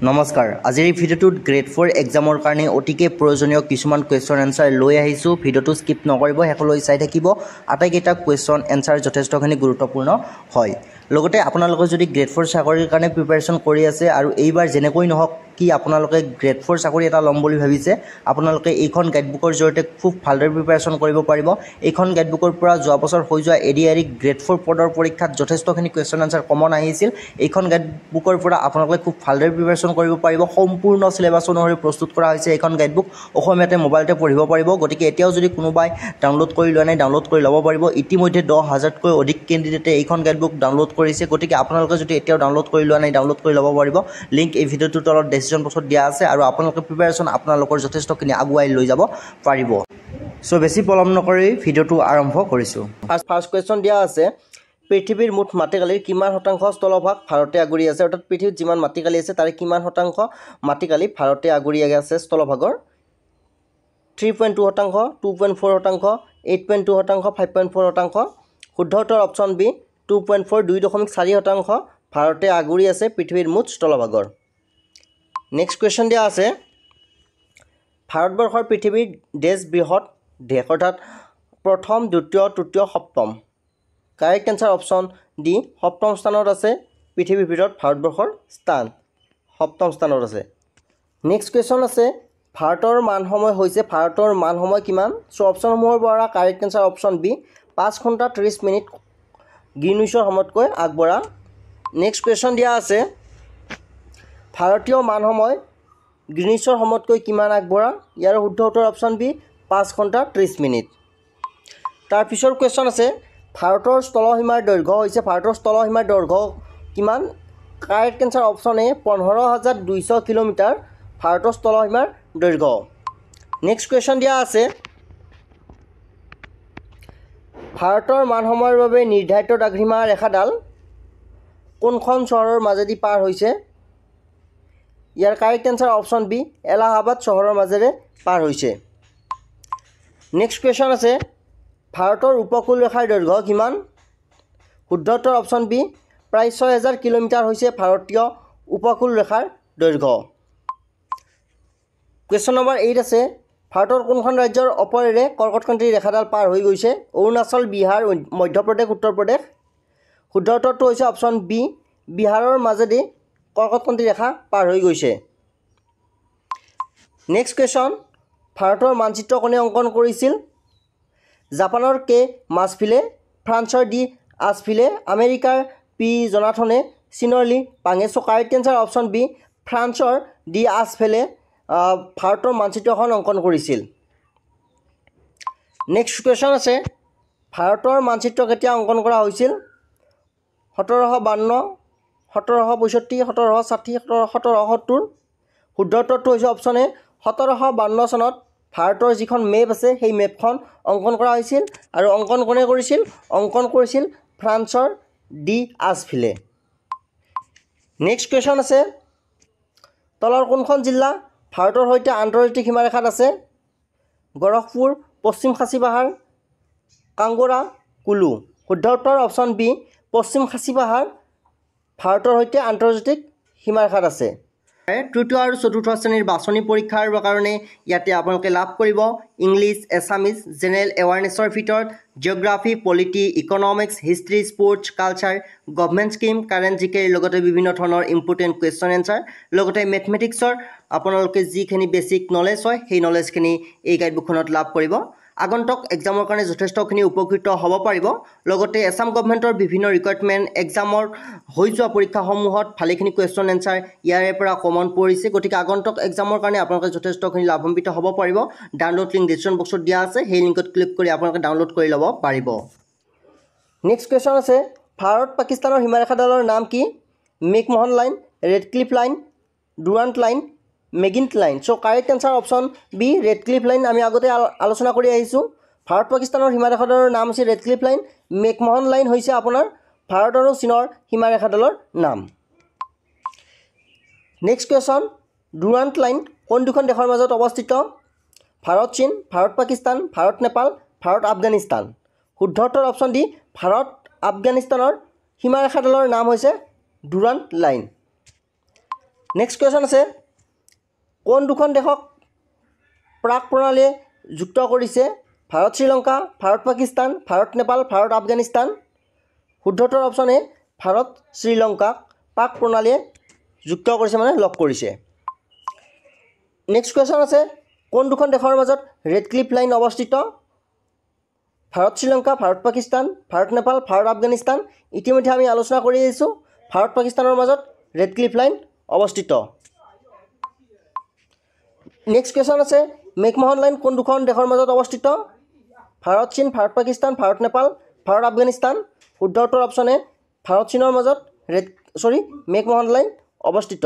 নমস্কাৰ আজিৰ এই ভিডিঅ'টোত গ্ৰেড 4 এক্সামৰ কাৰণে অতিকে প্ৰয়োজনীয় কিছুমান কুৱেশ্যন এনসাৰ লৈ আহিছোঁ ভিডিঅ'টো স্কিপ নকৰিব হেকলৈ চাই থাকিব আটাইকেইটা কুৱেশ্যন এনসাৰ যথেষ্টখিনি গুৰুত্বপূৰ্ণ হয় লগতে আপোনালোকে যদি গ্ৰেড 4 চাকৰিৰ কাৰণে প্ৰিপাৰেচন কৰি আছে আৰু এইবাৰ যেনেকৈ নহওক কি আপোনালোকে গ্ৰেড 4 চাকৰি এটা ল'ম বুলি ভাবিছে আপোনালোকে এইখন গাইডবুকৰ জৰিয়তে খুব ভালদৰে প্ৰিপাৰেচন কৰিব পাৰিব এইখন গাইডবুকৰ পৰা যোৱা বছৰ হৈ যোৱা এডিআৰই গ্ৰেড 4 পদৰ পৰীক্ষাত যথেষ্টখিনি কুৱেশ্যন এনসাৰ কমন আহিছিল এইখন গাইডবুকৰ পৰা আপোনালোকে খুব ভালদৰে প্ৰিপাৰেচন কৰিব পাৰিব সম্পূৰ্ণ সিলেবাস অনুসৰি প্ৰস্তুত কৰা হৈছে এইখন গাইডবুক অসমীয়াতে মোবাইলতে পঢ়িব পাৰিব গতিকে এতিয়াও যদি কোনোবাই ডাউনলোড কৰি লোৱা নাই ডাউনলোড কৰি ল'ব পাৰিব ইতিমধ্যে 10,000তকৈ অধিক কেণ্ডিডেটে এইখন গাইডবুক ডাউনলোড কৰিছে গতিকে আপোনালোকে যদি এতিয়াও ডাউনলোড কৰি লোৱা নাই ডাউনলোড কৰি ল'ব পাৰিব লিংক এই ভিডিঅ'টোৰ তলত ডেসক্ৰিপচন বক্সত দিয়া আছে আৰু আপোনালোকে প্ৰিপাৰেচন আপোনালোকৰ যথেষ্টখিনি আগুৱাই লৈ যাব পাৰিব সো বেছি পলম নকৰি ভিডিঅ'টো আৰম্ভ কৰিছোঁ ফাৰ্ষ্ট কুৱেশ্যন দিয়া আছে পৃথিৱীৰ মুঠ মাটিকালিৰ কিমান শতাংশ স্থলভাগ ভাৰতে আগুৰি আছে অৰ্থাৎ পৃথিৱীত যিমান মাটিকালি আছে তাৰে কিমান শতাংশ মাটিকালি ভাৰতে আগুৰি আছে স্থলভাগৰ 3.2 শতাংশ 2.4 শতাংশ 8.2 শতাংশ 5.4 শতাংশ শুদ্ধ উত্তৰ অপশ্যন বি 2.4 2.4 শতাংশ ভাৰতে আগুৰি আছে পৃথিৱীৰ মুঠ স্থলভাগৰ নেক্সট কুৱেশ্যন দিয়া আছে ভাৰতবৰ্ষৰ পৃথিৱীৰ দেশ বৃহৎ দেশ অৰ্থাৎ প্ৰথম দ্বিতীয় তৃতীয় সপ্তম কাৰেক্ট এনসাৰ অপশ্যন ডি সপ্তম স্থানত আছে পৃথিৱীৰ ভিতৰত ভাৰতবৰ্ষৰ স্থান সপ্তম স্থানত আছে নেক্সট কুৱেশ্যন আছে ভাৰতৰ মান সময় হৈছে ভাৰতৰ মান সময় কিমান সো অপশ্যনসমূহৰ পৰা কাৰেক্ট এনসাৰ অপশ্যন বি 5 ঘণ্টা 30 মিনিট গ্ৰীণউইচৰ সময়তকৈ আগবঢ়া নেক্সট কুৱেশ্যন দিয়া আছে ভাৰতীয় মান সময় গ্ৰীণউইচৰ সময়তকৈ কিমান আগবঢ়া ইয়াৰ শুদ্ধ উত্তৰ অপশ্যন বি 5 ঘণ্টা 30 মিনিট তাৰ পিছৰ কুৱেশ্যন আছে ভাৰতৰ স্থলসীমাৰ দৈৰ্ঘ্য হৈছে ভাৰতৰ স্থলসীমাৰ দৈৰ্ঘ্য কিমান correct answer option A 15,200 kilometre ভাৰতৰ স্থলসীমাৰ দৈৰ্ঘ্য নেক্সট কুৱেশ্যন দিয়া আছে ভাৰতৰ মান সময়ৰ বাবে নিৰ্ধাৰিত দ্ৰাঘিমা ৰেখাডাল কোনখন চহৰৰ মাজেদি পাৰ হৈছে ইয়াৰ correct answer option B Allahabad চহৰৰ মাজেৰে পাৰ হৈছে নেক্সট কুৱেশ্যন আছে ভাৰতৰ উপকূল ৰেখাৰ দৈৰ্ঘ্য কিমান শুদ্ধ উত্তৰ অপশ্যন বি প্ৰায় 6,000 কিলোমিটাৰ হৈছে ভাৰতীয় উপকূল ৰেখাৰ দৈৰ্ঘ্য কুৱেশ্যন নম্বৰ 8 আছে ভাৰতৰ কোনখন ৰাজ্যৰ ওপৰেৰে কৰ্কটক্ৰান্তিৰ ৰেখাডাল পাৰ হৈ গৈছে অৰুণাচল বিহাৰ মধ্যপ্ৰদেশ উত্তৰ প্ৰদেশ শুদ্ধ উত্তৰটো হৈছে অপশ্যন বি বিহাৰৰ মাজেদি কৰ্কটক্ৰান্তি ৰেখা পাৰ হৈ গৈছে নেক্সট কুৱেশ্যন ভাৰতৰ মানচিত্ৰ কোনে অংকন কৰিছিল জাপানৰ কে মাছফিলে ফ্ৰান্সৰ ডি আছফিলে আমেৰিকাৰ পি জনাথনে চীনৰ লি পাঙে so correct answer option B ফ্ৰান্সৰ ডি আছফিলে ভাৰতৰ মানচিত্ৰখন অংকন কৰিছিল নেক্সট কুৱেশ্যন আছে ভাৰতৰ মানচিত্ৰ কেতিয়া অংকন কৰা হৈছিল 1752 1765 1760 1770 শুদ্ধ উত্তৰটো হৈছে অপশ্যন এ 1752 চনত ভাৰতৰ যিখন মেপ আছে সেই মেপখন অংকন কৰা হৈছিল আৰু অংকন কোনে কৰিছিল অংকন কৰিছিল ফ্ৰান্সৰ ডি আছফিলে নেক্সট কুৱেশ্যন আছে তলৰ কোনখন জিলা ভাৰতৰ সৈতে আন্তৰ্জাতিক সীমাৰেখাত আছে গৰখপুৰ পশ্চিম খাচী পাহাৰ কাংগোৰা কুলু শুদ্ধ উত্তৰ অপশ্যন বি পশ্চিম খাচী পাহাৰ ভাৰতৰ সৈতে আন্তৰ্জাতিক সীমাৰেখাত আছে তৃতীয় আৰু চতুৰ্থ শ্ৰেণীৰ বাছনি পৰীক্ষাৰ কাৰণে ইয়াতে আপোনালোকে লাভ কৰিব ইংলিছ এছামিজ জেনেৰেল এৱাৰনেছৰ ভিতৰত geography polity economics history sports culture government scheme current জিকেৰ লগতে বিভিন্ন ধৰণৰ ইম্পৰ্টেণ্ট কুৱেশ্যন এনসাৰ লগতে মেথমেটিক্সৰ আপোনালোকে যিখিনি বেছিক নলেজ হয় সেই নলেজখিনি এই গাইডবুকখনত লাভ কৰিব আগন্তুক এক্সামৰ কাৰণে যথেষ্টখিনি উপকৃত হ'ব পাৰিব লগতে এছাম গভৰ্ণমেণ্টৰ বিভিন্ন ৰিকুৱাৰমেণ্ট এক্সামৰ হৈ যোৱা পৰীক্ষাসমূহত ভালেখিনি কুৱেশ্যন এনসাৰ ইয়াৰে পৰা কমন পৰিছে গতিকে আগন্তুক এক্সামৰ কাৰণে আপোনালোকে যথেষ্টখিনি লাভান্বিত হ'ব পাৰিব ডাউনলোড লিংক ডেছক্ৰিপশ্যন বক্সত দিয়া আছে সেই লিংকত ক্লিক কৰি আপোনালোকে ডাউনলোড কৰি ল'ব পাৰিব নেক্সট কুৱেশ্যন আছে ভাৰত পাকিস্তানৰ সীমাৰেখাডালৰ নাম কি McMahon line Radcliffe line Durand line Maginot line so correct answer option B Radcliffe line আমি আগতে আলোচনা কৰি আহিছোঁ ভাৰত পাকিস্তানৰ সীমাৰেখাডালৰ নাম হৈছে ৰেডক্লিফ লাইন মেকমোহন লাইন হৈছে আপোনাৰ ভাৰত আৰু চীনৰ সীমাৰেখাডালৰ নাম নেক্সট কুৱেশ্যন ডুৰাণ্ট লাইন কোন দুখন দেশৰ মাজত অৱস্থিত ভাৰত চীন ভাৰত পাকিস্তান ভাৰত নেপাল ভাৰত আফগানিস্তান শুদ্ধ উত্তৰ অপশ্যন ডি ভাৰত আফগানিস্তানৰ সীমাৰেখাডালৰ নাম হৈছে ডুৰাণ্ট লাইন নেক্সট কুৱেশ্যন আছে কোন দুখন দেশক প্ৰাক প্ৰণালীয়ে যুক্ত কৰিছে ভাৰত শ্ৰীলংকা ভাৰত পাকিস্তান ভাৰত নেপাল ভাৰত আফগানিস্তান শুদ্ধতৰ অপশ্যন এ ভাৰত শ্ৰীলংকাক প্ৰাক প্ৰণালীয়ে যুক্ত কৰিছে মানে লগ কৰিছে নেক্সট কুৱেশ্যন আছে কোন দুখন দেশৰ মাজত ৰেড ক্লিফ লাইন অৱস্থিত ভাৰত শ্ৰীলংকা ভাৰত পাকিস্তান ভাৰত নেপাল ভাৰত আফগানিস্তান ইতিমধ্যে আমি আলোচনা কৰি আহিছোঁ ভাৰত পাকিস্তানৰ মাজত ৰেড ক্লিফ লাইন অৱস্থিত নেক্সট কুৱেশ্যন আছে মেকমোহন লাইন কোন দুখন দেশৰ মাজত অৱস্থিত ভাৰত চীন ভাৰত পাকিস্তান ভাৰত নেপাল ভাৰত আফগানিস্তান শুদ্ধ উত্তৰ অপশ্যন এ ভাৰত চীনৰ মাজত মেকমোহন লাইন অৱস্থিত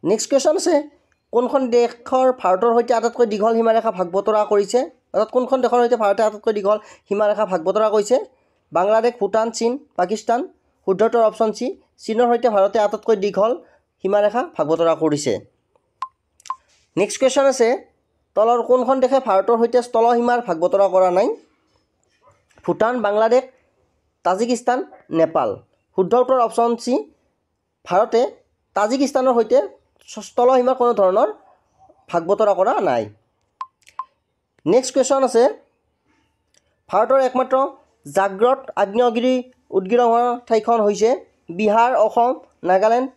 নেক্সট কুৱেশ্যন আছে কোনখন দেশৰ ভাৰতৰ সৈতে আটাইতকৈ দীঘল সীমাৰেখা ভাগ বতৰা কৰিছে অৰ্থাৎ কোনখন দেশৰ সৈতে ভাৰতে আটাইতকৈ দীঘল সীমাৰেখা ভাগ বতৰা কৰিছে বাংলাদেশ ভূটান চীন পাকিস্তান শুদ্ধ উত্তৰ অপশ্যন চি চীনৰ সৈতে ভাৰতে আটাইতকৈ দীঘল সীমাৰেখা ভাগ বতৰা কৰিছে নেক্সট কুৱেশ্যন আছে তলৰ কোনখন দেশে ভাৰতৰ সৈতে স্থল সীমাৰ ভাগ বতৰা কৰা নাই ভূটান বাংলাদেশ তাজিকিস্তান নেপাল শুদ্ধ উত্তৰ অপশ্যন চি ভাৰতে তাজিকিস্তানৰ সৈতে স্থল সীমাৰ কোনো ধৰণৰ ভাগ বতৰা কৰা নাই নেক্সট কুৱেশ্যন আছে ভাৰতৰ একমাত্ৰ জাগ্ৰত আগ্নেয়গিৰি উদগীৰণ হোৱা ঠাইখন হৈছে বিহাৰ অসম নাগালেণ্ড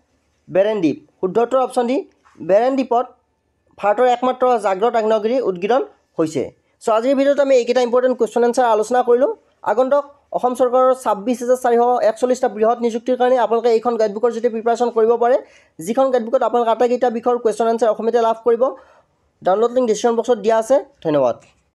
বেৰেনদ্বীপ শুদ্ধ উত্তৰ অপশ্যন ডি বেৰেনদ্বীপত ভাৰতৰ একমাত্ৰ জাগ্ৰত আগ্নেয়গিৰি উদগীৰণ হৈছে চ' আজিৰ ভিডিঅ'ত আমি এইকেইটা ইম্পৰ্টেণ্ট কুৱেশ্যন এনচাৰ আলোচনা কৰিলোঁ আগন্তুক অসম চৰকাৰৰ 26,441টা বৃহৎ নিযুক্তিৰ কাৰণে আপোনালোকে এইখন গাইডবুকৰ জৰিয়তে প্ৰিপাৰেশ্যন কৰিব পাৰে যিখন গাইডবুকত আপোনালোকে আটাইকেইটা বিষয়ৰ কুৱেশ্যন এনচাৰ অসমীয়াতে লাভ কৰিব ডাউনলোড লিংক ডিছক্ৰিপশ্যন বক্সত দিয়া আছে ধন্যবাদ